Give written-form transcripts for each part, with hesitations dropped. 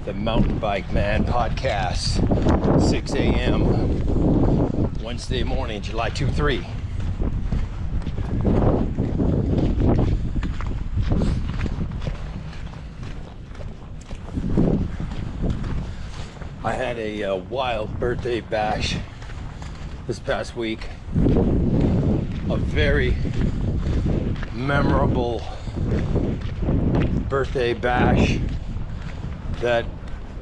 the Mountain Bike Man podcast, 6 a.m. Wednesday morning, July 2-3. I had a wild birthday bash this past week. A very memorable birthday bash that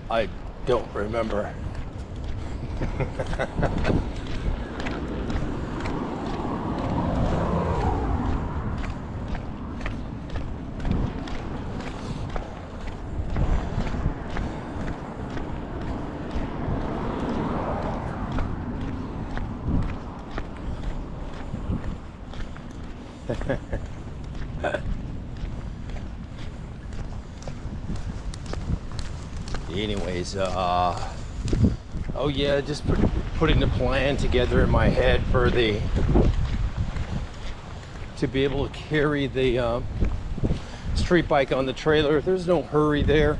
I don't remember. Anyways, oh yeah, just putting the plan together in my head for to be able to carry the street bike on the trailer. There's no hurry there.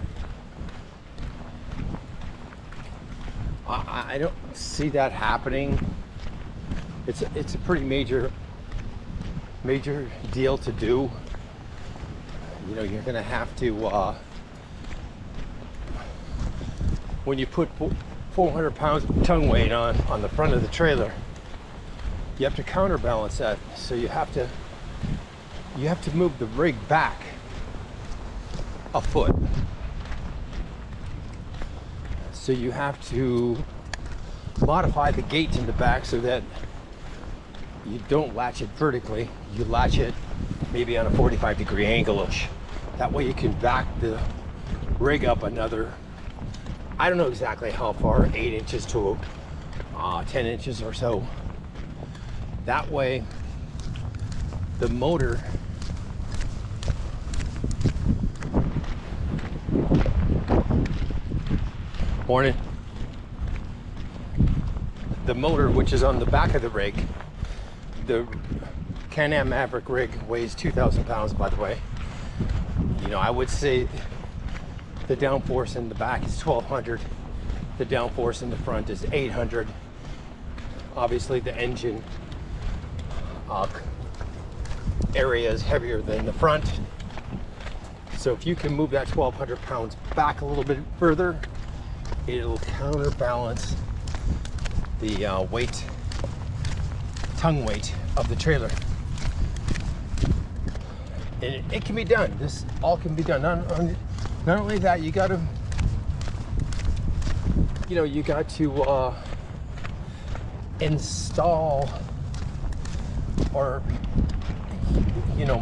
I don't see that happening. It's a pretty major deal to do. You know, you're gonna have to when you put 400 pounds of tongue weight on the front of the trailer, you have to counterbalance that. So you have to move the rig back a foot. So you have to modify the gate in the back so that you don't latch it vertically. You latch it maybe on a 45-degree angle-ish. That way you can back the rig up another, I don't know exactly how far, 8 inches to 10 inches or so. That way, the motor morning. The motor, which is on the back of the rig, the Can-Am Maverick rig weighs 2,000 pounds, by the way. You know, I would say the downforce in the back is 1,200. The downforce in the front is 800. Obviously, the engine area is heavier than the front. So if you can move that 1,200 pounds back a little bit further, it'll counterbalance the tongue weight of the trailer. And it can be done. This all can be done. Not only that, you got to install or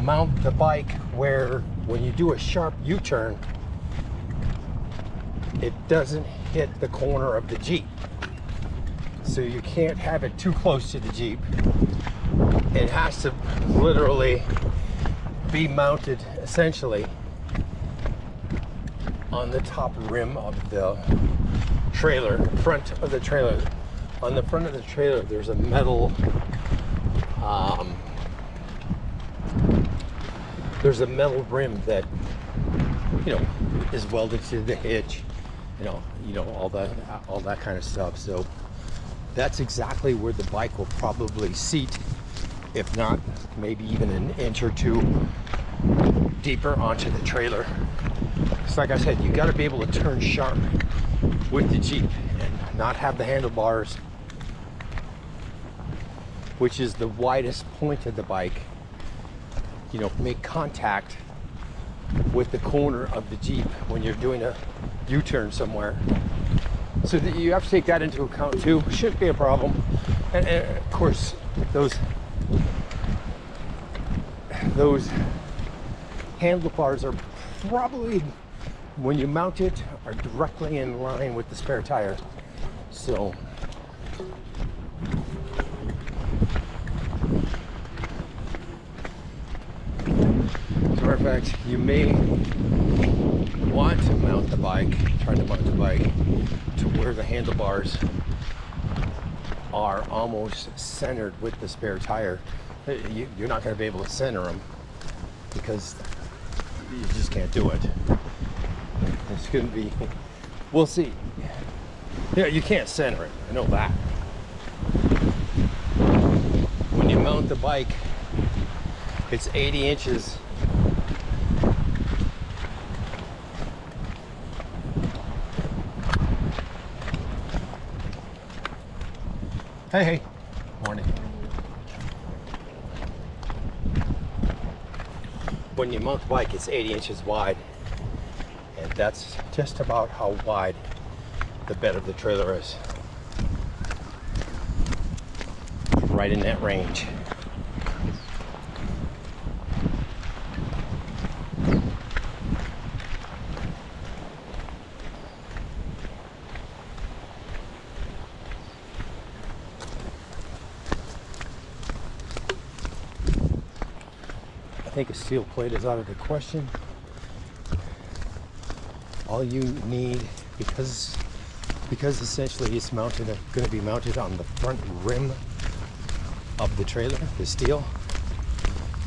mount the bike where when you do a sharp U-turn, it doesn't hit the corner of the Jeep. So you can't have it too close to the Jeep. It has to literally be mounted essentially on the top rim of the trailer, front of the trailer. On the front of the trailer, there's a metal, rim that, is welded to the hitch, all that kind of stuff. So that's exactly where the bike will probably seat, if not maybe even an inch or two deeper onto the trailer. It's like I said, you got to be able to turn sharp with the Jeep and not have the handlebars, which is the widest point of the bike, make contact with the corner of the Jeep when you're doing a U-turn somewhere. So that you have to take that into account too. Shouldn't be a problem. And of course, those handlebars are probably, when you mount it, are directly in line with the spare tire. So as a matter of fact, you may want to try to mount the bike to where the handlebars are almost centered with the spare tire. You're not going to be able to center them because you just can't do it. It's going to be We'll see. Yeah, you can't center it. I know that. When you mount the bike, it's 80 inches. Hey, hey. Morning. When you mount the bike, it's 80 inches wide. And that's just about how wide the bed of the trailer is. Right in that range. I think a steel plate is out of the question. All you need, because essentially it's going to be mounted on the front rim of the trailer, the steel.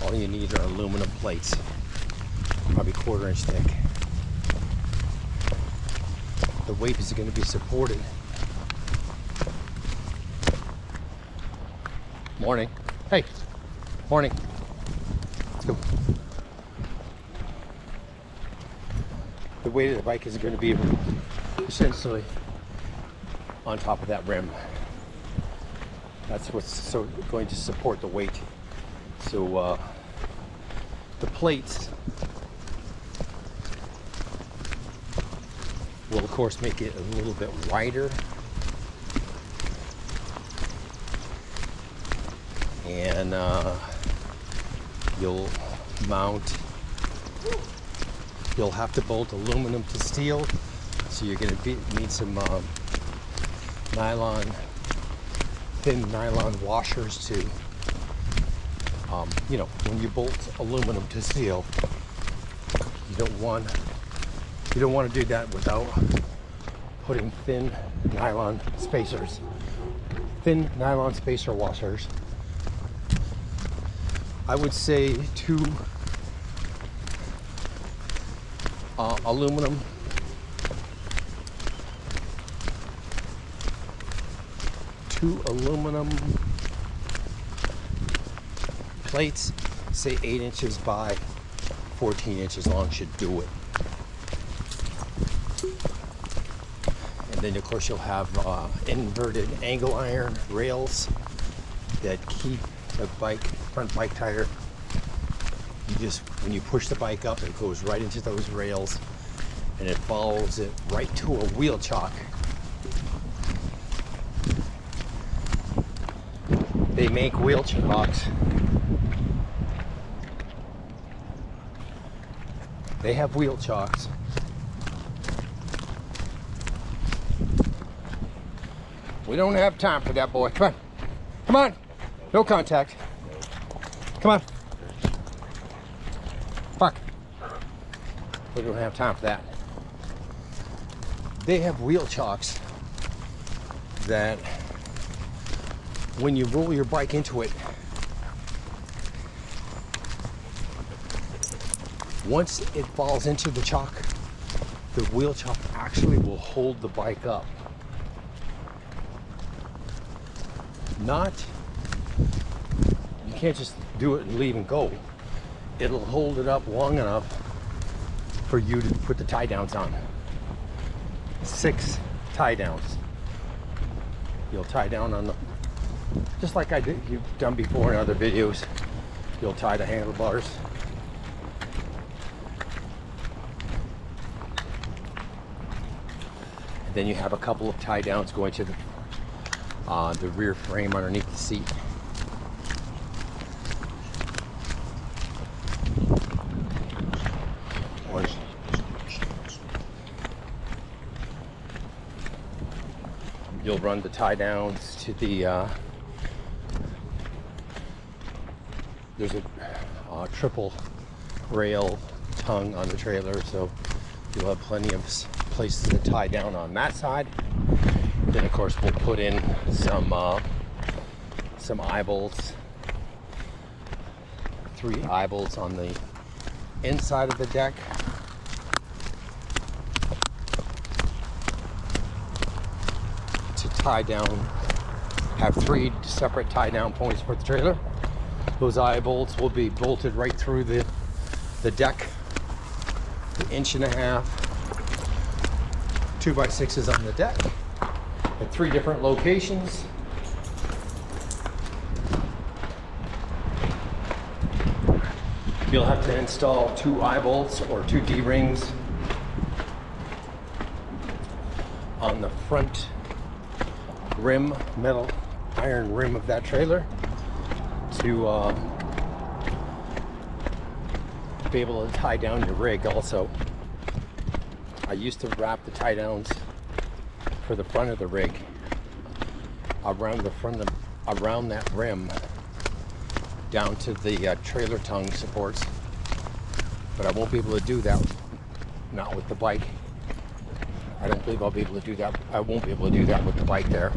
All you need are aluminum plates, probably 1/4 inch thick. The weight is going to be supported. Morning. Hey. Morning. Let's go. The weight of the bike is going to be essentially on top of that rim. That's what's going to support the weight. So the plates will of course make it a little bit wider, and you'll have to bolt aluminum to steel, so you're going to need some thin nylon washers to, when you bolt aluminum to steel, you don't want to do that without putting thin nylon spacer washers. I would say 2 aluminum plates, say 8 inches by 14 inches long, should do it. And then of course you'll have inverted angle iron rails that keep the front bike tire. When you push the bike up, it goes right into those rails and it follows it right to a wheel chock. They make wheel chocks. They have wheel chocks. We don't have time for that, boy. Come on. Come on. No contact. Come on. Fuck. We don't have time for that. They have wheel chocks that when you roll your bike into it, once it falls into the chock, the wheel chock actually will hold the bike up. You can't just do it and leave and go. It'll hold it up long enough for you to put the tie downs on. 6 tie downs. You'll tie down on just like you've done before in other videos. You'll tie the handlebars. And then you have a couple of tie downs going to the rear frame underneath the seat. You'll run the tie downs to the there's a triple rail tongue on the trailer, so you'll have plenty of places to tie down on that side. Then of course we'll put in some eye bolts, 3 eye bolts on the inside of the deck. tie down, have 3 separate tie down points for the trailer. Those eye bolts will be bolted right through the deck, the 1.5 inch 2x6s on the deck at 3 different locations. You'll have to install 2 eye bolts or 2 D-rings on the front rim, metal iron rim of that trailer to be able to tie down your rig. Also, I used to wrap the tie downs for the front of the rig around that rim down to the trailer tongue supports, but I won't be able to do that, not with the bike. I don't believe I'll be able to do that. I won't be able to do that with the bike there.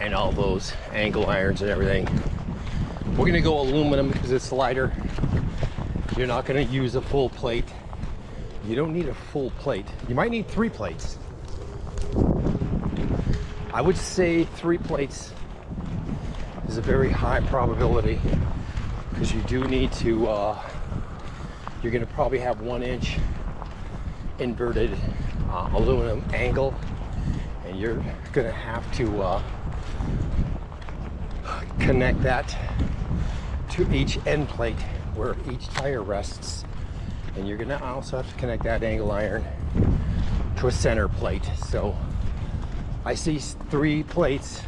And all those angle irons and everything. We're gonna go aluminum because it's lighter. You're not gonna use a full plate. You don't need a full plate. You might need 3 plates. I would say 3 plates is a very high probability, because you do need to, you're gonna probably have 1 inch inverted aluminum angle, and you're gonna have to connect that to each end plate where each tire rests, and you're gonna also have to connect that angle iron to a center plate. So I see 3 plates,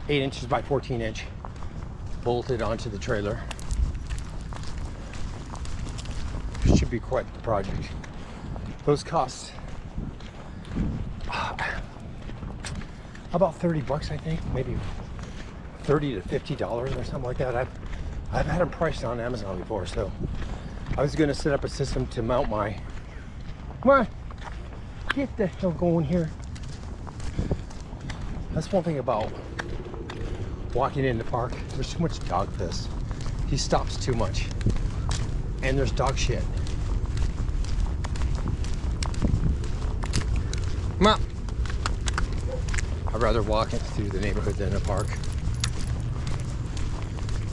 8 inches by 14 inch, bolted onto the trailer. Should be quite the project. Those cost about 30 bucks, I think, maybe 30 to $50 or something like that. I've had them priced on Amazon before, so I was gonna set up a system to mount my, come on, get the hell going here. That's one thing about walking in the park. There's too much dog piss. He stops too much, and there's dog shit. Come on. I'd rather walk it through the neighborhood than a park.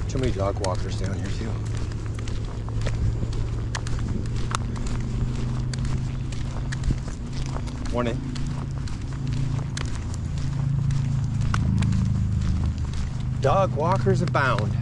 Too many dog walkers down here too. Morning. Dog walkers abound.